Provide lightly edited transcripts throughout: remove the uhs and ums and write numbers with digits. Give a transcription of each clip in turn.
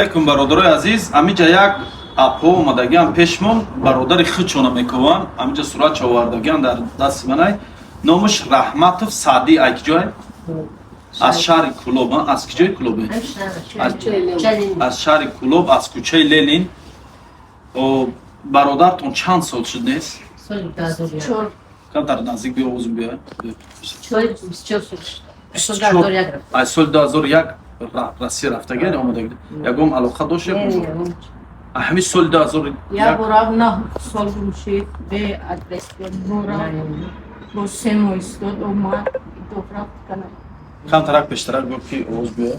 Алейкум бародарои азиз, амиҷа як апо омадагиам пешмон, бародари хичона мекован, амиҷа сурат овардагиам дар дасти манай. Номаш Раҳматов Саъди айкҷой? Аз шаҳри Кӯлоб, аз киҷои Кӯлоб? Аз шаҳри Кӯлоб, аз кӯчаи Ленин. Бародаратон чанд сол шуд нест? Камтар наздик биё овозум биё. Аз соли 2001 Россия рафтагиан омадаги. Ягом алоқа дошт ҳамин соли 2001 Я буравна сол гумшид бе адрес нора бо семо истод омад дофрат кана. Камтарак бештарак гуфт ки овоз биё.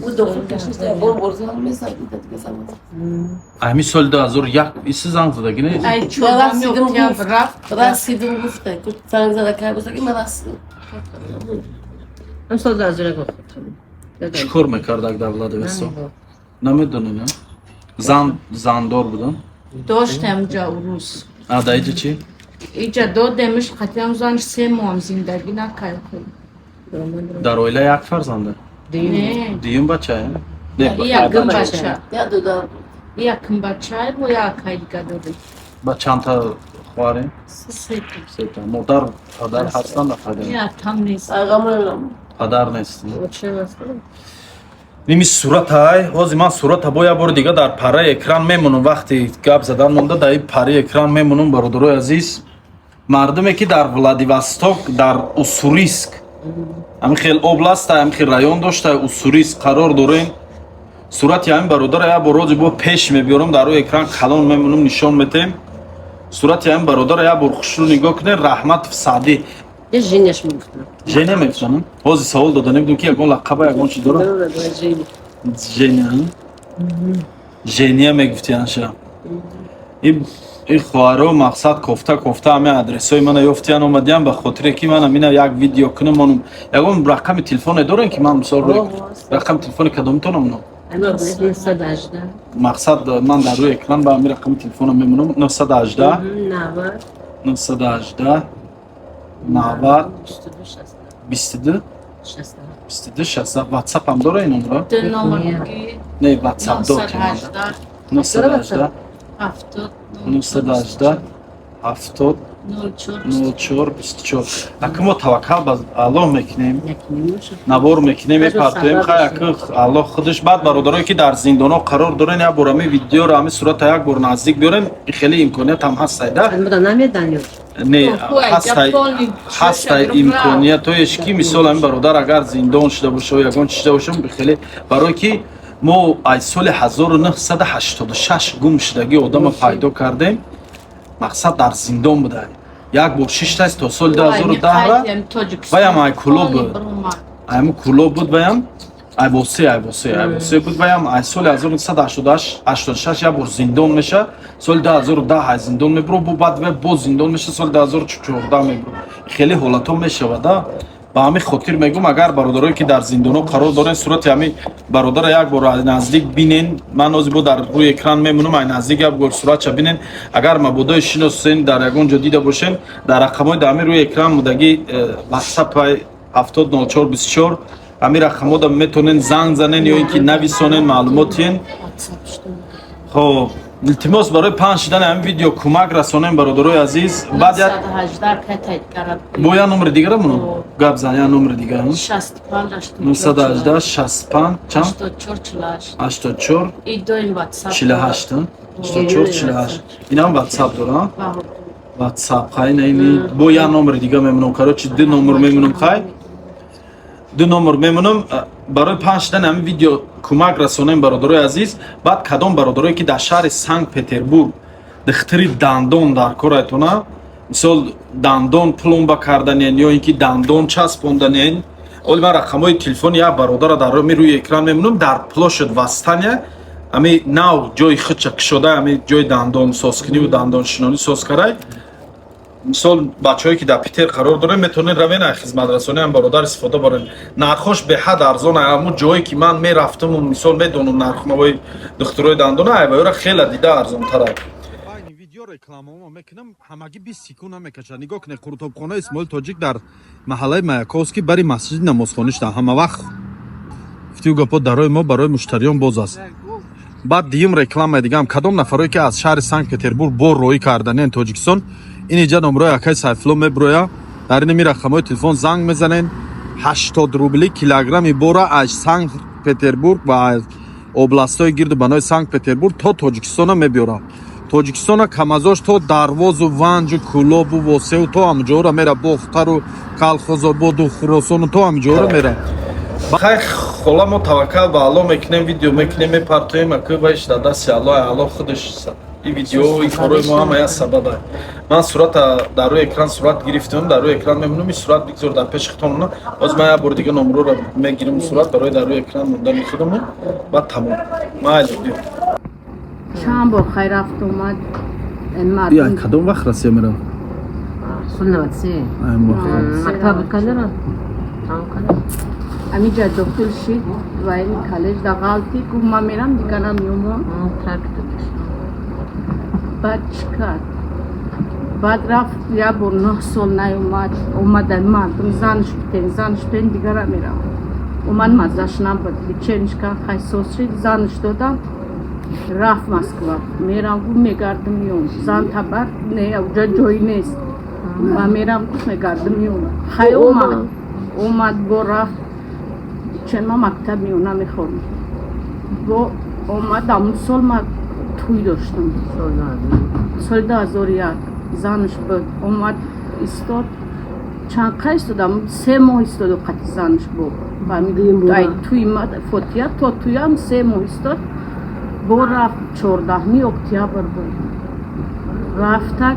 ҳамин соли 2001 иси занг задаги не? Ай чӯбам ёфтия рафт. Расидум гуфта, ку занг зада кай босаги ман расидум. Сол дазора гуфтам. Чӣ кор мекардак дар Владивосток? Намедонем. Зандор будам? Доштам ҷа урус. Да иҷа чӣ? Иҷа додемш хатиам занш се моҳам зиндагӣ накард. Дар оила як фарзанда? Не. Дуюм бача? Якум бача. Я додам. Якум бача бо якай дига додем. Ба чандта хоҳаре? Сета. Сета. Модар, падар ҳастанд нафадар? Якам нест. Агамалам. Падар нест. Ними суратай, ҳозир ман сурата бо як бори дига дар парраи экран мемонам. Вақте гап задан монда дар ин парраи экран мемонам, бародарои азиз. Мардуме ки дар Владивосток, дар Уссурийск, ҳамин хел област, ҳамин хел район дошта, Уссурийск қарор дорем. Сурати ҳамин бародара як бор рози бо пеш мебиёрам, дар рӯи экран калон мемонам, нишон метем. Сурати ҳамин бародара як бор хушрӯ нигоҳ кунед. Раҳматов Саъди. Я женяш мегуфтам. Женя мегуфтам? Ҳозир савол дода небудам ки ягон лақаба ягон чӣ дорад? Женя. Жения мегуфти анша. Ин хоҳаро мақсад кофта ҳамин адресҳои мана ёфтиян омадиам ба хотире ки ман амина як видео кунам монум. Ягон рақами телефоне дорем ки ман мисол рақами телефони кадомтонам но? 918. Мақсад ман дар рӯи экран ба ҳамин рақами телефонам мемонам. 918 918 90 22 22 60. WhatsApp ҳам дора ин номро? Ду номерки Не, WhatsApp дор. 918 918 70 04 24. Аки мо таваккал ба Аллоҳ мекунем, набор мекунем, мепартоем хаяки Аллоҳ худаш. Баъд бародарое ки дар зиндонҳо қарор дорен, як бор ҳамин видеоро ҳамин сурата як бор наздик биёрем. Хеле имконият ҳам ҳастайда? Не, ҳастай имкониятоеш ки мисол ҳамин бародар агар зиндон шуда боша ё ягон чӣ шуда боша, хеле барое ки мо аз соли 1986 гум шудаги одама пайдо кардем. Мақсад дар зиндон буда. Як бор шиштаст то соли 2010 ваям ай Кӯлоб буд. Айму Кӯлоб буд ваям. Айвосе буд ваям. Ай соли 1986 як бор зиндон меша. Соли 2010 ай зиндон мебро, баъд боз зиндон меша, соли 2014 мебро. Хеле ҳолатҳо мешавада. ба ҳамин хотир мегӯм агар бародарое ки дар зиндонҳо қарор дорен сурати ҳамин бародара як бор наздик бинен. Ман ҳозир бо дар рӯи экран мемонам, ай наздик як бор суратша бинен. Агар мабодои шиносен дар ягон ҷо дида бошен, дар рақамҳои дар ҳамин рӯи экран будаги WhatsApp 700424 ҳамин рақамҳода метавонен занг занен ё ин ки нависонен маълумотиен. Хоб илтимос барои паҳн шудани ҳамин видео кӯмак расонем бародарои азиз. Баъд як бо як номери дигара мунам гап зан, як номери дигара 918 65 чанд 84 48 84 инам WhatsApp дорам. WhatsApp хай наини бо як номери дига мемонам. Короче ду номер мемонам, хай ду номер мемонам барои паҳн шудани ҳамин видео кӯмак расонем бародарои азиз. Баъд кадом бародарое ки дар шаҳри Санкт-Петербург духтари дандон дар кор айтона, мисол дандон пломба карданен ё ин ки дандон часпонданен, оли ман рақамҳои телефони як бародара дар рӯи экран мемонам. Дар площад Восстания ҳамин нав ҷои хича кушода ҳамин ҷои дандон созкуниву дандоншинонӣ соз карай. мисол бачаҳое ки дар Питер қарор дорем метавонен равен ай хизматрасони ҳам бародар истифода барен. Нархош беҳад арзон. ҳамун ҷое ки ман мерафтам мисол медонам нархнамаи духтурои дандона айваёра хеле дида арзонтар аст. видео рекламаҳоро мекунам, ҳамагӣ 20 секунд намекашад. нигоҳ кунед, қуртобхонаи Исмоил Тоҷик дар маҳаллаи Маяковский бари масҷиди намозхонӣ шуда. ҳама вақт гуфтигӯ гапҳо дарои мо барои муштариён боз аст. بعد دیم реклама دیگه هم کدام نفرایی که از شهر سنت پتربورگ بور روی کردن تاجیکستان اینجا نمره اکای سایفلو میبرویا در این رقمای تلفن زنگ میزنن 80 روبلی کیلوگرم بورا از سنت پتربورگ و از областهای گرد بنای سنت پتربورگ تا تاجیکستان میبره. تاجیکستان کمازاش تو دروازه و ونج و کلاب و واسه تو همجورا میره بختر و کالخوز و بود و خراسان تو همجورا میره. خیر خلا ما توکل به الله میکنیم ویدیو میکنیم میپرتویم اکو باش دست الله خودش این ویدیو این کارو ما هم سببه. من صورت در روی اکران صورت گرفتم در روی اکران میمونم این صورت بگذار در پیش خودتون باز من یه بار دیگه نمره رو میگیرم صورت برای در روی اکران موندن خودم بعد تمام ما علیکم. چند بار خیر رفت اومد یا کدوم وقت رسید میرم؟ خلوتی. مکتب کلر. امی جا دکتر شد و این کالج در غلطی که ما میرم دیگه نمیومم بعد چکار بعد رفت یا بر 9 سال نیومد اومدن مردم زنش بین دیگه را میرم اومد مزدش نبود چنج کن خیسوس شد زنش دادم رفت مسکوا میرم گو میگردم میون زن تبر نه اوجا جوی نیست و میرم گو میگردم میون خیلی اومد با رفت چند ما مکتب میونم میخورم با اومد همون سال ما توی داشتم سال 2001 زنش بود اومد استاد چند قیل استادم 3 ماه استاد و قطع زنش بود و توی ما فوتیت تا توی هم 3 ماه استاد با رفت 14 اکتبر بود رفتک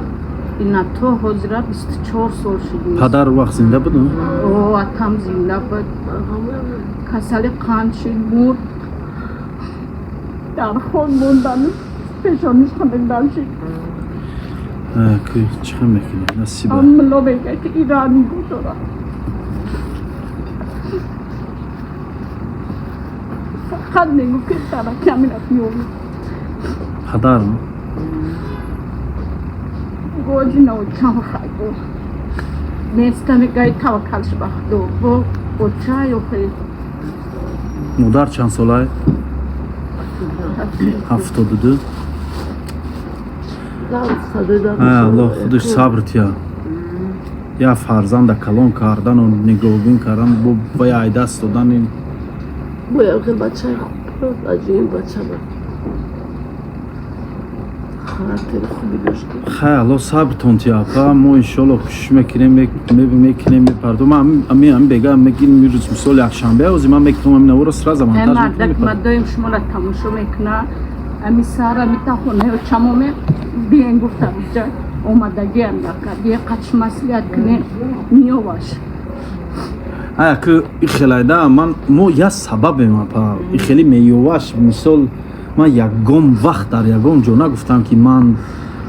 اینا تو حضرت 24 سال شدیم. پدر وقت زنده بود؟ او اتم زنده بود کسل قند شد مرد در خون موندن پیشانیش خمیدن شد که چه میکنی؟ نصیبه املا بگه که ایرانی بود را فقط نگو که در کمی نفیومی پدر گوجی نو چند خیلی نیستم گای توکلش بخدو با چای و خیلی مادر چند ساله؟ 72 الله خودش صبر تیا یا فرزند کلان کردن و نگاهبین کردن با یه دست دادن این باید که بچه خوب از این بچه با خاطر خوبی داشته خیلی الله صبر تون تیا پا ما انشالله کشش میکنیم میپردم همین بگم میگیم میروز مثال یک شنبه از من میکنم همین نورس را زمان تاج مردک مدایم شما را تماشا میکنه امی سارا میتخونه و چمومه بیاین گفتم جا اومدگی انداکر یه قچ مسئولیت کنه میواش که این خیلی ده من مو یه سبب ما پا این خیلی میواش مثال من یکم وقت در یکم جو نگفتم که من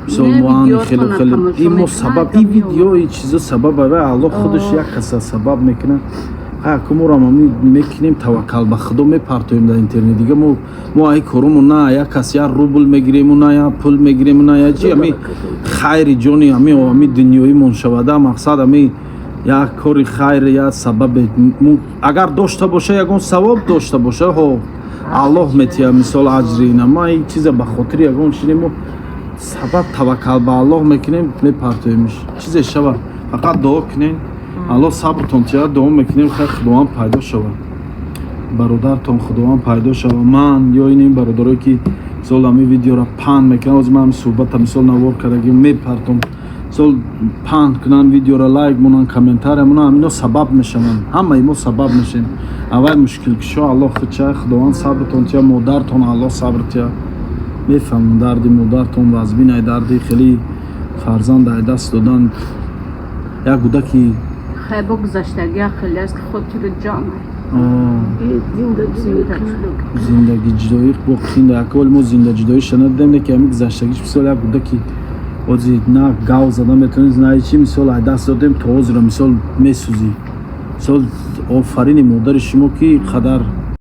مثال موان خیلی این مو سبب این ویدیو این چیزا سبب و الله خودش یک کسا سبب میکنه که ما را میکنیم توکل به خدا میپرتویم در اینترنت دیگه ما ای کارمون نه یا کسی یا روبل میگیریم نه یا پول میگیریم نه یا چی همی خیر جونی همی دنیایی من شوده مقصد همی یا کاری خیر یا سبب اگر داشته باشه یکون ثواب داشته باشه ها الله میتیه مثال اجری نه ما این چیز به خاطر یکون شدیم سبب توکل به الله میکنیم میپرتویمش چیز شوه فقط دعا کنین الله صبرتون تیا دعا میکنیم خیلی خداوند پیدا شود برادرتون خداوند پیدا شود من یا این برادرایی که مثال همی ویدیو را پند میکنم از من صحبت مثال نوار کردگیم میپرتم مثال پند کنن ویدیو را لایک مونن کامنتار مونن همینا سبب میشن همه ایمو سبب میشن اول مشکل کشا الله خودشه خداوند صبرتون تیا مادرتون الله صبر تیا میفهم دردی مادرتون و از بین دردی خیلی فرزند دست دادن یک کودکی خیلی بگذشتگی خیلی از که خاطر جامعه زندگی جدایی بخشنده اکول ما زندگی جدایی شنیدیم نه که همین گذشتگیش مثال یک بودکی وزید نه گاو زدن میتونید نه چی مثال دست دادیم توز را مثال میسوزی مثال آفرین مادر شما که قدر